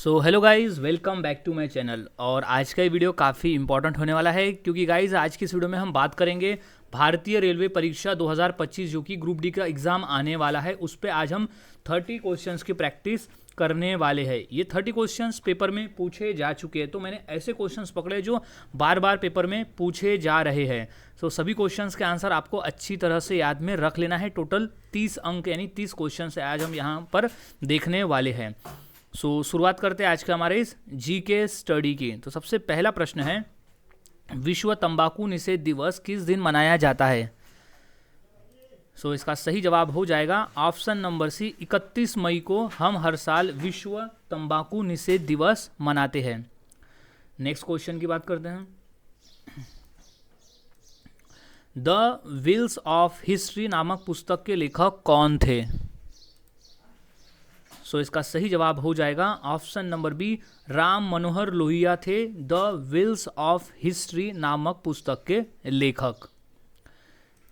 So hello guys, welcome back to my channel. और आज का ये वीडियो काफ़ी इंपॉर्टेंट होने वाला है क्योंकि गाइज़ आज की इस वीडियो में हम बात करेंगे भारतीय रेलवे परीक्षा 2025 जो कि ग्रुप डी का एग्ज़ाम आने वाला है। उस पर आज हम 30 क्वेश्चंस की प्रैक्टिस करने वाले हैं। ये 30 क्वेश्चंस पेपर में पूछे जा चुके हैं, तो मैंने ऐसे क्वेश्चंस पकड़े जो बार बार पेपर में पूछे जा रहे हैं। तो सभी क्वेश्चंस के आंसर आपको अच्छी तरह से याद में रख लेना है। टोटल 30 अंक यानी 30 क्वेश्चन आज हम यहाँ पर देखने वाले हैं। शुरुआत करते हैं आज के हमारे इस जीके स्टडी की। तो सबसे पहला प्रश्न है, विश्व तंबाकू निषेध दिवस किस दिन मनाया जाता है? इसका सही जवाब हो जाएगा ऑप्शन नंबर सी, 31 मई को हम हर साल विश्व तंबाकू निषेध दिवस मनाते हैं। नेक्स्ट क्वेश्चन की बात करते हैं। द व्हील्स ऑफ हिस्ट्री नामक पुस्तक के लेखक कौन थे? इसका सही जवाब हो जाएगा option number B, Ram Manohar Lohia थे द व्हील्स ऑफ हिस्ट्री नामक पुस्तक के लेखक।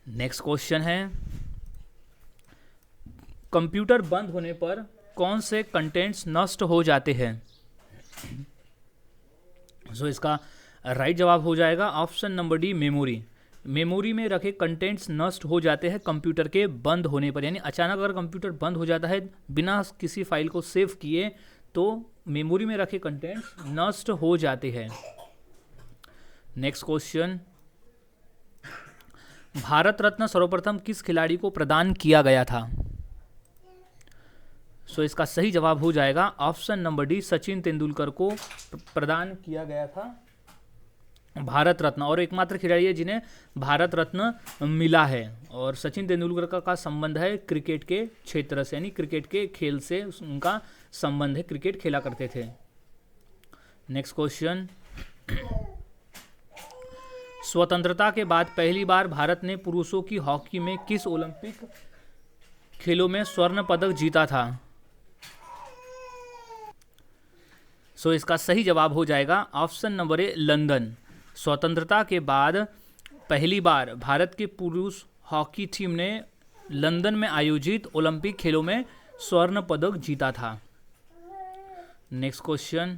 नेक्स्ट क्वेश्चन है, कंप्यूटर बंद होने पर कौन से कंटेंट्स नष्ट हो जाते हैं? इसका राइट जवाब हो जाएगा option number D, memory. Memory में रखे कंटेंट्स नष्ट हो जाते हैं कंप्यूटर के बंद होने पर। यानी अचानक अगर कंप्यूटर बंद हो जाता है बिना किसी फाइल को सेव किए तो मेमोरी में रखे कंटेंट्स नष्ट हो जाते हैं। नेक्स्ट क्वेश्चन, भारत रत्न सर्वप्रथम किस खिलाड़ी को प्रदान किया गया था? इसका सही जवाब हो जाएगा option number D, Sachin Tendulkar को प्रदान किया गया था भारत रत्न। और एकमात्र खिलाड़ी है जिन्हें भारत रत्न मिला है। और सचिन तेंदुलकर का संबंध है क्रिकेट के क्षेत्र से, यानी क्रिकेट के खेल से उनका संबंध है, क्रिकेट खेला करते थे। नेक्स्ट क्वेश्चन, स्वतंत्रता के बाद पहली बार भारत ने पुरुषों की हॉकी में किस ओलंपिक खेलों में स्वर्ण पदक जीता था? इसका सही जवाब हो जाएगा ऑप्शन नंबर ए, लंदन। स्वतंत्रता के बाद पहली बार भारत के पुरुष हॉकी टीम ने लंदन में आयोजित ओलंपिक खेलों में स्वर्ण पदक जीता था। नेक्स्ट क्वेश्चन,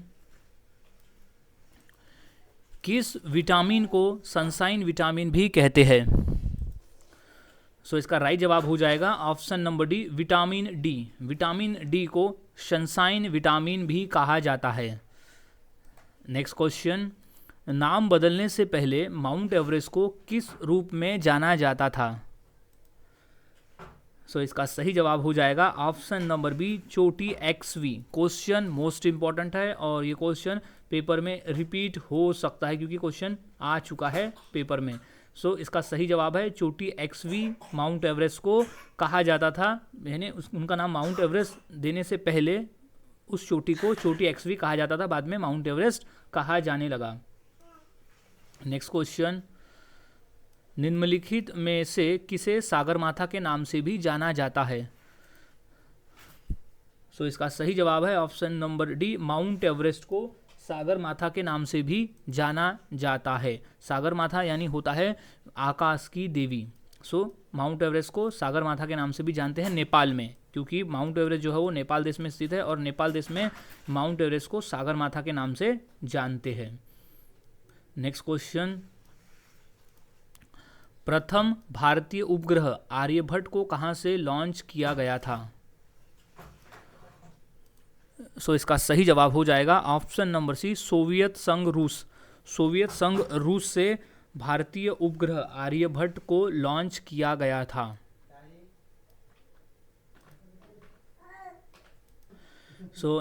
किस विटामिन को सनशाइन विटामिन भी कहते हैं? इसका राइट जवाब हो जाएगा option number D, vitamin D. Vitamin D को सनशाइन विटामिन भी कहा जाता है। नेक्स्ट क्वेश्चन, नाम बदलने से पहले माउंट एवरेस्ट को किस रूप में जाना जाता था? इसका सही जवाब हो जाएगा ऑप्शन नंबर बी, चोटी XV। क्वेश्चन मोस्ट इंपॉर्टेंट है और ये क्वेश्चन पेपर में रिपीट हो सकता है क्योंकि क्वेश्चन आ चुका है पेपर में। इसका सही जवाब है चोटी XV माउंट एवरेस्ट को कहा जाता था। यानी उनका नाम माउंट एवरेस्ट देने से पहले उस चोटी को चोटी XV कहा जाता था, बाद में माउंट एवरेस्ट कहा जाने लगा। नेक्स्ट क्वेश्चन, निम्नलिखित में से किसे सागरमाथा के नाम से भी जाना जाता है? इसका सही जवाब है option number D, mount Everest को सागरमाथा के नाम से भी जाना जाता है। सागरमाथा यानी होता है आकाश की देवी। माउंट एवरेस्ट को सागरमाथा के नाम से भी जानते हैं नेपाल में, क्योंकि माउंट एवरेस्ट जो है वो नेपाल देश में स्थित है और नेपाल देश में माउंट एवरेस्ट को सागरमाथा के नाम से जानते हैं। नेक्स्ट क्वेश्चन, प्रथम भारतीय उपग्रह आर्यभट्ट को कहां से लॉन्च किया गया था? इसका सही जवाब हो जाएगा ऑप्शन नंबर सी, सोवियत संघ रूस। सोवियत संघ रूस से भारतीय उपग्रह आर्यभट्ट को लॉन्च किया गया था।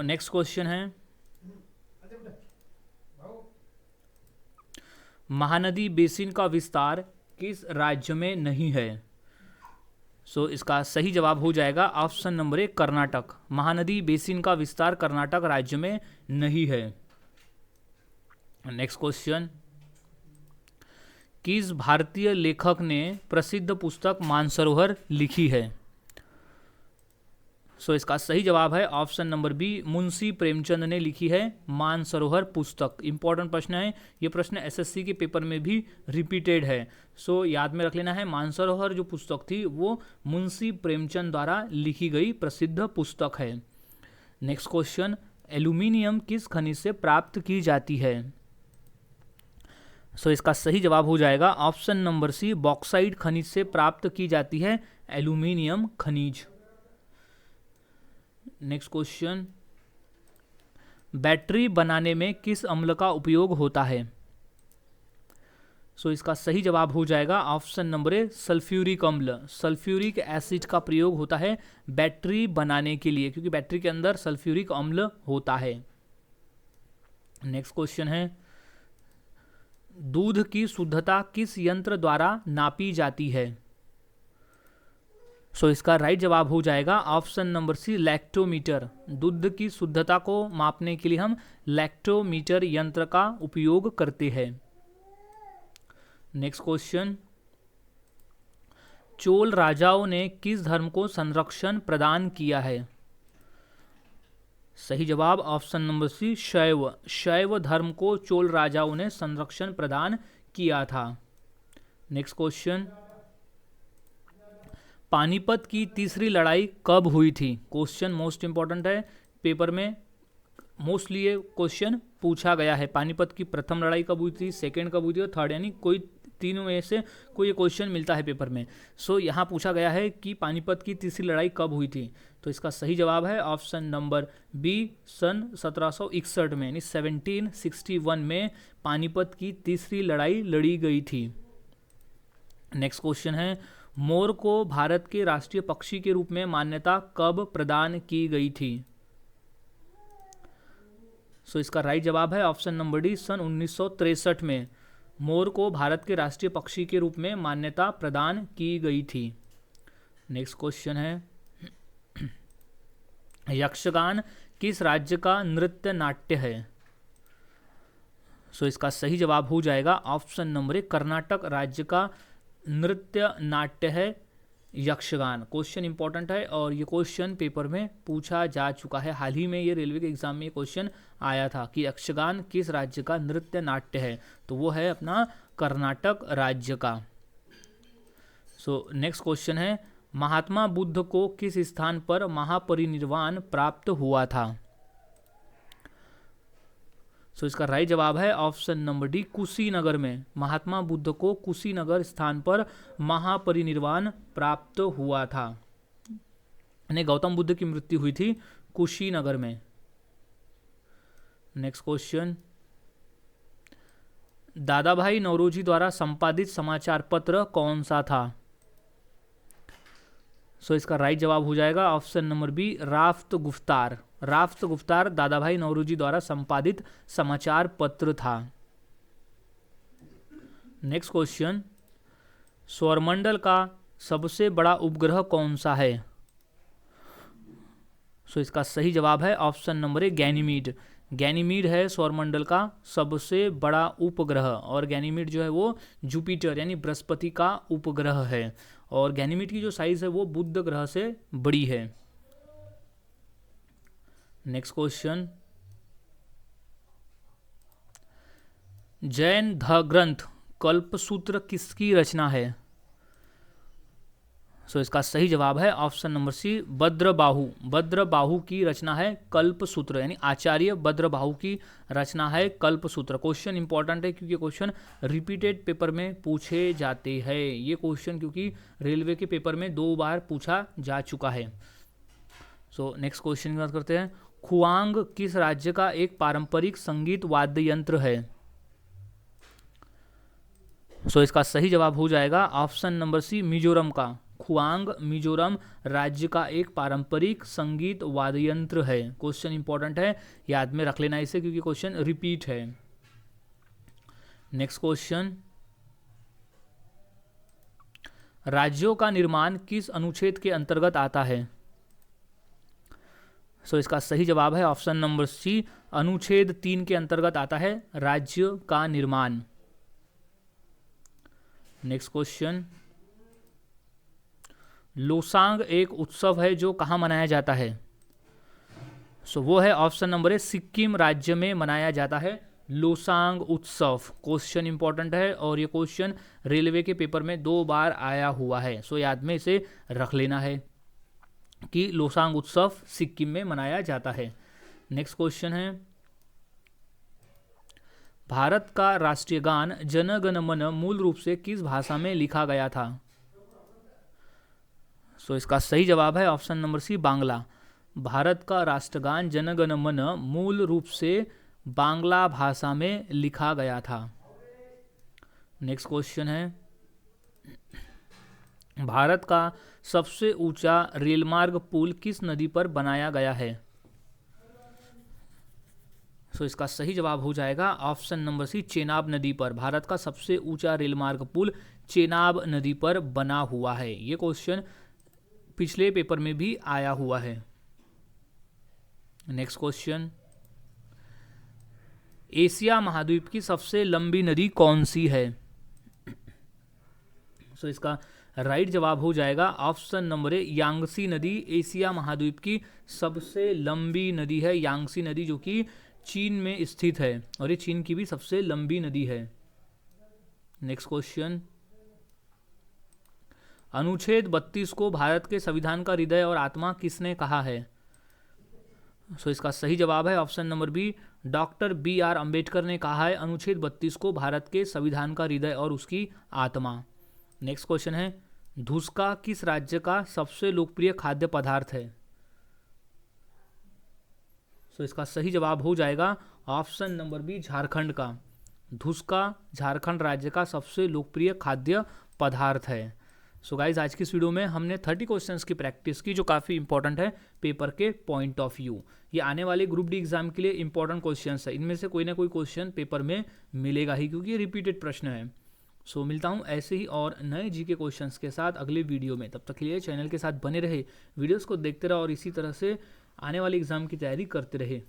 नेक्स्ट क्वेश्चन है, महानदी बेसिन का विस्तार किस राज्य में नहीं है? इसका सही जवाब हो जाएगा option number A, Karnataka. Mahanadi basin का विस्तार कर्नाटक राज्य में नहीं है। नेक्स्ट क्वेश्चन, किस भारतीय लेखक ने प्रसिद्ध पुस्तक मानसरोवर लिखी है? इसका सही जवाब है option number B, Munshi Premchand ने लिखी है मानसरोवर पुस्तक। इंपॉर्टेंट प्रश्न है, ये प्रश्न एसएससी के पेपर में भी रिपीटेड है। याद में रख लेना है, मानसरोवर जो पुस्तक थी वो मुंशी प्रेमचंद द्वारा लिखी गई प्रसिद्ध पुस्तक है। नेक्स्ट क्वेश्चन, एल्यूमिनियम किस खनिज से प्राप्त की जाती है? सो इसका सही जवाब हो जाएगा ऑप्शन नंबर सी, बॉक्साइट खनिज से प्राप्त की जाती है एल्यूमिनियम खनिज। नेक्स्ट क्वेश्चन, बैटरी बनाने में किस अम्ल का उपयोग होता है? सो इसका सही जवाब हो जाएगा ऑप्शन नंबर ए, सल्फ्यूरिक अम्ल। सल्फ्यूरिक एसिड का प्रयोग होता है बैटरी बनाने के लिए, क्योंकि बैटरी के अंदर सल्फ्यूरिक अम्ल होता है। नेक्स्ट क्वेश्चन है, दूध की शुद्धता किस यंत्र द्वारा नापी जाती है? सो इसका राइट जवाब हो जाएगा ऑप्शन नंबर सी, लैक्टोमीटर। दूध की शुद्धता को मापने के लिए हम लैक्टोमीटर यंत्र का उपयोग करते हैं। नेक्स्ट क्वेश्चन, चोल राजाओं ने किस धर्म को संरक्षण प्रदान किया है? सही जवाब ऑप्शन नंबर सी, शैव। शैव धर्म को चोल राजाओं ने संरक्षण प्रदान किया था। नेक्स्ट क्वेश्चन, पानीपत की तीसरी लड़ाई कब हुई थी? क्वेश्चन मोस्ट इंपॉर्टेंट है, पेपर में मोस्टली ये क्वेश्चन पूछा गया है। पानीपत की प्रथम लड़ाई कब हुई थी, सेकंड कब हुई थी और थर्ड, यानी कोई तीनों में से कोई ये क्वेश्चन मिलता है पेपर में। सो यहाँ पूछा गया है कि पानीपत की तीसरी लड़ाई कब हुई थी, तो इसका सही जवाब है ऑप्शन नंबर बी, सन 1761 में, यानी 1761 में पानीपत की तीसरी लड़ाई लड़ी गई थी। नेक्स्ट क्वेश्चन है, मोर को भारत के राष्ट्रीय पक्षी के रूप में मान्यता कब प्रदान की गई थी? सो इसका राइट जवाब है ऑप्शन नंबर डी, सन 1963 में मोर को भारत के राष्ट्रीय पक्षी के रूप में मान्यता प्रदान की गई थी। नेक्स्ट क्वेश्चन है, यक्षगान किस राज्य का नृत्य नाट्य है? सो इसका सही जवाब हो जाएगा ऑप्शन नंबर ए, कर्नाटक राज्य का नृत्य नाट्य है यक्षगान। क्वेश्चन इंपॉर्टेंट है और ये क्वेश्चन पेपर में पूछा जा चुका है। हाल ही में ये रेलवे के एग्जाम में ये क्वेश्चन आया था कि यक्षगान किस राज्य का नृत्य नाट्य है, तो वो है अपना कर्नाटक राज्य का। सो नेक्स्ट क्वेश्चन है, महात्मा बुद्ध को किस स्थान पर महापरिनिर्वाण प्राप्त हुआ था? सो इसका राइट जवाब है ऑप्शन नंबर डी, कुशीनगर में। महात्मा बुद्ध को कुशीनगर स्थान पर महापरिनिर्वाण प्राप्त हुआ था, यानी गौतम बुद्ध की मृत्यु हुई थी कुशीनगर में। नेक्स्ट क्वेश्चन, दादा भाई नौरोजी द्वारा संपादित समाचार पत्र कौन सा था? सो इसका राइट जवाब हो जाएगा ऑप्शन नंबर बी, राफ्त गुफ्तार। राफ्त गुफ्तार दादा भाई नौरोजी द्वारा संपादित समाचार पत्र था। नेक्स्ट क्वेश्चन, सौरमंडल का सबसे बड़ा उपग्रह कौन सा है? सो इसका सही जवाब है option number A, Ganymede. Ganymede है सौरमंडल का सबसे बड़ा उपग्रह, और गैनीमीड जो है वो जुपिटर यानी बृहस्पति का उपग्रह है, और गैनीमीड की जो साइज है वो बुध ग्रह से बड़ी है। नेक्स्ट क्वेश्चन, जैन ग्रंथ कल्पसूत्र किसकी रचना है? सो इसका सही जवाब है option number C, Bhadrabahu. Bhadrabahu की रचना है कल्पसूत्र, यानी आचार्य भद्रबाहु की रचना है कल्पसूत्र। क्वेश्चन इंपॉर्टेंट है क्योंकि क्वेश्चन रिपीटेड पेपर में पूछे जाते हैं। ये क्वेश्चन क्योंकि रेलवे के पेपर में 2 बार पूछा जा चुका है। सो नेक्स्ट क्वेश्चन की बात करते हैं, खुआंग किस राज्य का एक पारंपरिक संगीत वाद्य यंत्र है? सो इसका सही जवाब हो जाएगा ऑप्शन नंबर सी, मिजोरम का। खुआंग मिजोरम राज्य का एक पारंपरिक संगीत वाद्य यंत्र है। क्वेश्चन इंपॉर्टेंट है, याद में रख लेना इसे क्योंकि क्वेश्चन रिपीट है। नेक्स्ट क्वेश्चन, राज्यों का निर्माण किस अनुच्छेद के अंतर्गत आता है? सो इसका सही जवाब है ऑप्शन नंबर सी, अनुच्छेद 3 के अंतर्गत आता है राज्य का निर्माण। नेक्स्ट क्वेश्चन, लोसांग एक उत्सव है जो कहाँ मनाया जाता है? सो वो है ऑप्शन नंबर ए, सिक्किम राज्य में मनाया जाता है लोसांग उत्सव। क्वेश्चन इंपॉर्टेंट है और ये क्वेश्चन रेलवे के पेपर में 2 बार आया हुआ है। सो याद में इसे रख लेना है कि लोसांग उत्सव सिक्किम में मनाया जाता है। नेक्स्ट क्वेश्चन है, भारत का राष्ट्रीय गान जन गण मन मूल रूप से किस भाषा में लिखा गया था? सो इसका सही जवाब है option number C, Bangla. Bharat का राष्ट्रगान जन गण मन मूल रूप से बांग्ला भाषा में लिखा गया था। नेक्स्ट क्वेश्चन है, भारत का सबसे ऊंचा रेलमार्ग पुल किस नदी पर बनाया गया है? सो इसका सही जवाब हो जाएगा ऑप्शन नंबर सी, चेनाब नदी पर। भारत का सबसे ऊंचा रेलमार्ग पुल चेनाब नदी पर बना हुआ है। ये क्वेश्चन पिछले पेपर में भी आया हुआ है। नेक्स्ट क्वेश्चन, एशिया महाद्वीप की सबसे लंबी नदी कौन सी है? सो इसका राइट जवाब हो जाएगा ऑप्शन नंबर ए, यांगसी नदी एशिया महाद्वीप की सबसे लंबी नदी है। यांगसी नदी जो कि चीन में स्थित है और ये चीन की भी सबसे लंबी नदी है। नेक्स्ट क्वेश्चन, अनुच्छेद 32 को भारत के संविधान का हृदय और आत्मा किसने कहा है? सो इसका सही जवाब है option number B, doctor BR Ambedkar ने कहा है अनुच्छेद 32 को भारत के संविधान का हृदय और उसकी आत्मा। नेक्स्ट क्वेश्चन है, धुसका किस राज्य का सबसे लोकप्रिय खाद्य पदार्थ है? सो इसका सही जवाब हो जाएगा ऑप्शन नंबर बी, झारखंड का। धुसका झारखंड राज्य का सबसे लोकप्रिय खाद्य पदार्थ है। सो गाइज, आज की इस वीडियो में हमने 30 क्वेश्चंस की प्रैक्टिस की जो काफ़ी इंपॉर्टेंट है पेपर के पॉइंट ऑफ व्यू। ये आने वाले ग्रुप डी एग्जाम के लिए इंपॉर्टेंट क्वेश्चंस है, इनमें से कोई ना कोई क्वेश्चन पेपर में मिलेगा ही क्योंकि ये रिपीटेड प्रश्न है। सो मिलता हूँ ऐसे ही और नए जीके क्वेश्चंस के साथ अगले वीडियो में। तब तक के लिए चैनल के साथ बने रहे, वीडियोस को देखते रहो और इसी तरह से आने वाले एग्जाम की तैयारी करते रहे।